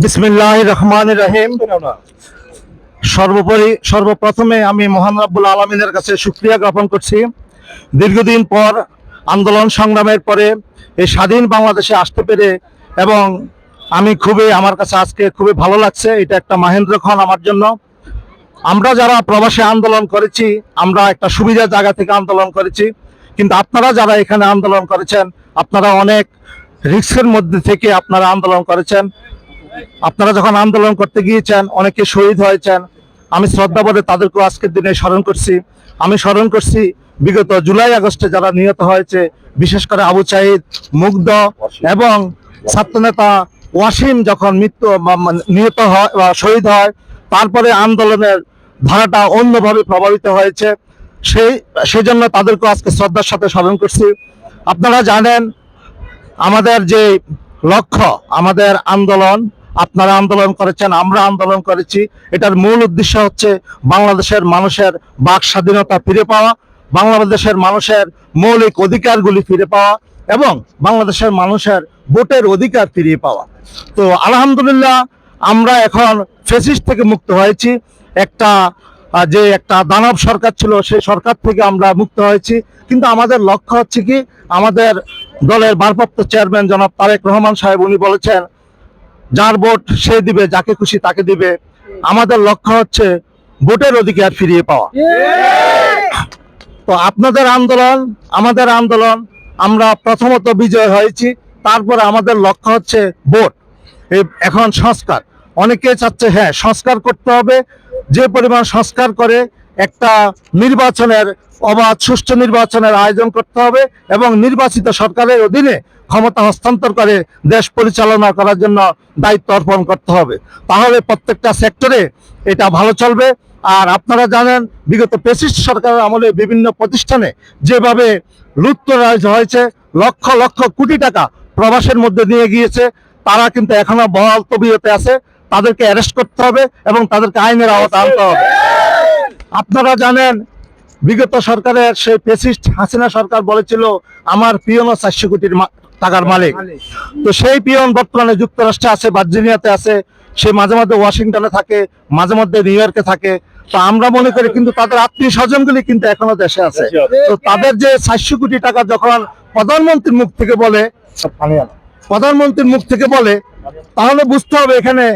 বিসমিল্লাহির রহমানির রহিম। সর্বপ্রথমে আমি মহান রব্বুল আলামিনের কাছে শুকরিয়া জ্ঞাপন করছি। দীর্ঘদিন পর আন্দোলন সংগ্রামের পরে এই স্বাধীন বাংলাদেশে আসতে পেরে এবং আমার কাছে আজকে খুবই ভালো লাগছে। এটা একটা মাহেন্দ্রক্ষণ আমার জন্য। আমরা যারা প্রবাসে আন্দোলন করেছি, আমরা একটা সুবিধা জায়গা থেকে আন্দোলন করেছি, কিন্তু আপনারা যারা এখানে আন্দোলন করেছেন, আপনারা অনেক রিস্কের মধ্যে থেকে আপনারা আন্দোলন করেছেন। আপনারা যখন আন্দোলন করতে গিয়েছেন, অনেকে শহীদ হয়েছেন। আমি শ্রদ্ধাবোধে তাদেরকেও আজকের দিনে স্মরণ করছি। আমি স্মরণ করছি বিগত জুলাই আগস্টে যারা নিহত হয়েছে, বিশেষ করে আবু সাঈদ, মুগ্ধ এবং ছাত্রনেতা ওয়াসিম যখন নিহত হয় বা শহীদ হয়, তারপরে আন্দোলনের ধারাটা অন্যভাবে প্রভাবিত হয়েছে। সেই জন্য তাদেরকে আজকে শ্রদ্ধার সাথে স্মরণ করছি। আপনারা জানেন আমাদের যে লক্ষ্য, আমাদের আন্দোলন, আপনারা আন্দোলন করেছেন, আমরা আন্দোলন করেছি, এটার মূল উদ্দেশ্য হচ্ছে বাংলাদেশের মানুষের বাক স্বাধীনতা ফিরে পাওয়া, বাংলাদেশের মানুষের মৌলিক অধিকারগুলি ফিরে পাওয়া এবং বাংলাদেশের মানুষের ভোটের অধিকার ফিরিয়ে পাওয়া। তো আলহামদুলিল্লাহ আমরা এখন ফ্যাসিস্ট থেকে মুক্ত হয়েছি। একটা দানব সরকার ছিল, সেই সরকার থেকে আমরা মুক্ত হয়েছি। কিন্তু আমাদের লক্ষ্য হচ্ছে কি, আমাদের দলের ভারপ্রাপ্ত চেয়ারম্যান জনাব তারেক রহমান সাহেব উনি বলেছেন, যার ভোট সে দিবে, যাকে খুশি তাকে দিবে। আমাদের লক্ষ্য হচ্ছে ভোটের অধিকার ফিরিয়ে পাওয়া। তো আপনাদের আন্দোলন, আমাদের আন্দোলন, আমরা প্রথমত বিজয় হয়েছি, তারপরে আমাদের লক্ষ্য হচ্ছে ভোট। এখন সংস্কার, অনেকে চাচ্ছে হ্যাঁ সংস্কার করতে হবে। যে পরিমাণ সংস্কার করে একটা নির্বাচনের, অবাধ সুষ্ঠু নির্বাচনের আয়োজন করতে হবে এবং নির্বাচিত সরকারের অধীনে ক্ষমতা হস্তান্তর করে দেশ পরিচালনা করার জন্য দায়িত্ব অর্পণ করতে হবে। তাহলে প্রত্যেকটা সেক্টরে এটা ভালো চলবে। আর আপনারা জানেন বিগত ফ্যাসিস্ট সরকারের আমলে বিভিন্ন প্রতিষ্ঠানে যেভাবে লুটতরাজ হয়েছে, লক্ষ লক্ষ কোটি টাকা প্রবাসের মধ্যে নিয়ে গিয়েছে, তারা কিন্তু এখনো বহাল তবিয়তে আছে। তাদেরকে অ্যারেস্ট করতে হবে এবং তাদেরকে আইনের আওতায় আনতে হবে। আপনারা জানেন বিগত সরকারের সেই ফ্যাসিস্ট হাসিনা সরকার বলেছিল আমার পিয়নও 400 কোটি টাকার মালিক। তো সেই পিয়ন বর্তমানে যুক্তরাষ্ট্রে আছে, ভার্জিনিয়াতে আছে, সে মাঝে মাঝে ওয়াশিংটনে থাকে, মাঝে মধ্যে নিউ ইয়র্কে থাকে। তো আমরা মনে করি কিন্তু তাদের আত্মীয় স্বজনগুলি কিন্তু এখনো দেশে আছে। তো তাদের যে 400 কোটি টাকা যখন প্রধানমন্ত্রীর মুখ থেকে বলে, তাহলে বুঝতে হবে এখানে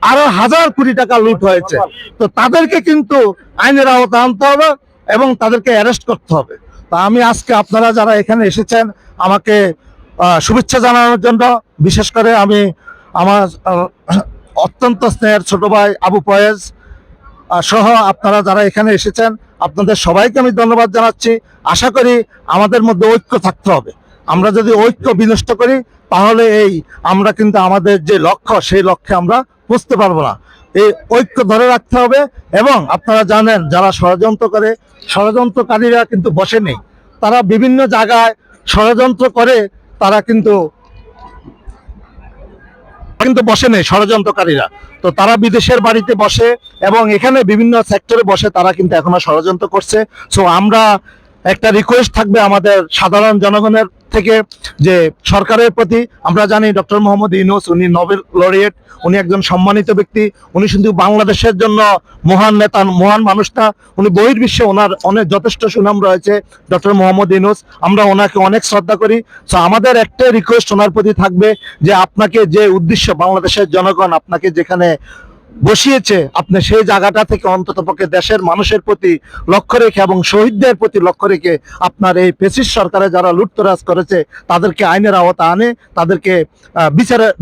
আরো 1000 কোটি টাকা লুট হয়েছে। তো তাদেরকে কিন্তু আইনের আওতায় আনতে হবে এবং তাদেরকে অ্যারেস্ট করতে হবে। তা আমি আজকে আপনারা যারা এখানে এসেছেন আমাকে শুভেচ্ছা জানানোর জন্য, বিশেষ করে আমি আমার অত্যন্ত স্নেহের ছোট ভাই আবু ফয়েজ সহ আপনারা যারা এখানে এসেছেন, আপনাদের সবাইকে আমি ধন্যবাদ জানাচ্ছি। আশা করি আমাদের মধ্যে ঐক্য থাকতে হবে। আমরা যদি ঐক্য বিনষ্ট করি, তাহলে আমরা কিন্তু আমাদের যে লক্ষ্য, সেই লক্ষ্যে আমরা বুঝতে পারবো না। এই ঐক্য ধরে রাখতে হবে। এবং আপনারা জানেন যারা ষড়যন্ত্র করে, ষড়যন্ত্রকারীরা কিন্তু বসে নেই, তারা বিভিন্ন জায়গায় ষড়যন্ত্র করে, তারা কিন্তু বসে নেই ষড়যন্ত্রকারীরা। তো তারা বিদেশের বাড়িতে বসে এবং এখানে বিভিন্ন সেক্টরে বসে, তারা কিন্তু এখনো ষড়যন্ত্র করছে। সো আমরা একটা রিকোয়েস্ট থাকবে আমাদের সাধারণ জনগণের থেকে, যে সরকারের প্রতি। আমরা জানি ডক্টর মোহাম্মদ ইউনূস উনি নোবেল লরিয়েট, উনি একজন সম্মানিত ব্যক্তি। উনি শুধু বাংলাদেশের জন্য মহান নেতা, মহান মানুষ না, উনি বহির্বিশ্বে ওনার অনেক যথেষ্ট সুনাম রয়েছে। ডক্টর মোহাম্মদ ইউনূস, আমরা ওনাকে অনেক শ্রদ্ধা করি। তো আমাদের একটা রিকোয়েস্ট ওনার প্রতি থাকবে, যে আপনাকে যে উদ্দেশ্য, বাংলাদেশের জনগণ আপনাকে যেখানে বসিয়েছে, আপনি সেই জায়গাটা থেকে অন্ততপক্ষে দেশের মানুষের প্রতি লক্ষ্য রেখে এবং শহীদদের প্রতি লক্ষ্য রেখে আপনার এই ফ্যাসিস্ট সরকারে যারা লুটতরাজ করেছে তাদেরকে আইনের আওতায় আনে, তাদেরকে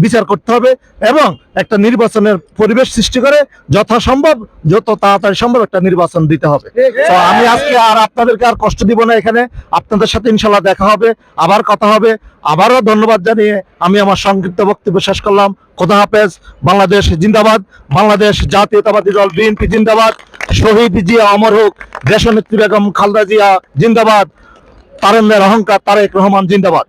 বিচার করতে হবে এবং একটা নির্বাচনের পরিবেশ সৃষ্টি করে যথাসম্ভব, যত তাড়াতাড়ি সম্ভব একটা নির্বাচন দিতে হবে। তো আমি আজকে আর আপনাদেরকে আর কষ্ট দিব না। এখানে আপনাদের সাথে ইনশাল্লাহ দেখা হবে, আবার কথা হবে। আবারও ধন্যবাদ জানিয়ে আমি আমার সংক্ষিপ্ত বক্তব্য শেষ করলাম। খোদা হাফেজ। বাংলাদেশ জিন্দাবাদ। বাংলাদেশ জাতীয়তাবাদী দল বিএনপি জিন্দাবাদ। শহীদ জিয়া অমর হোক। দেশনেত্রী বেগম খালেদা জিয়া জিন্দাবাদ। তারুণ্যের অহংকার তারেক রহমান জিন্দাবাদ।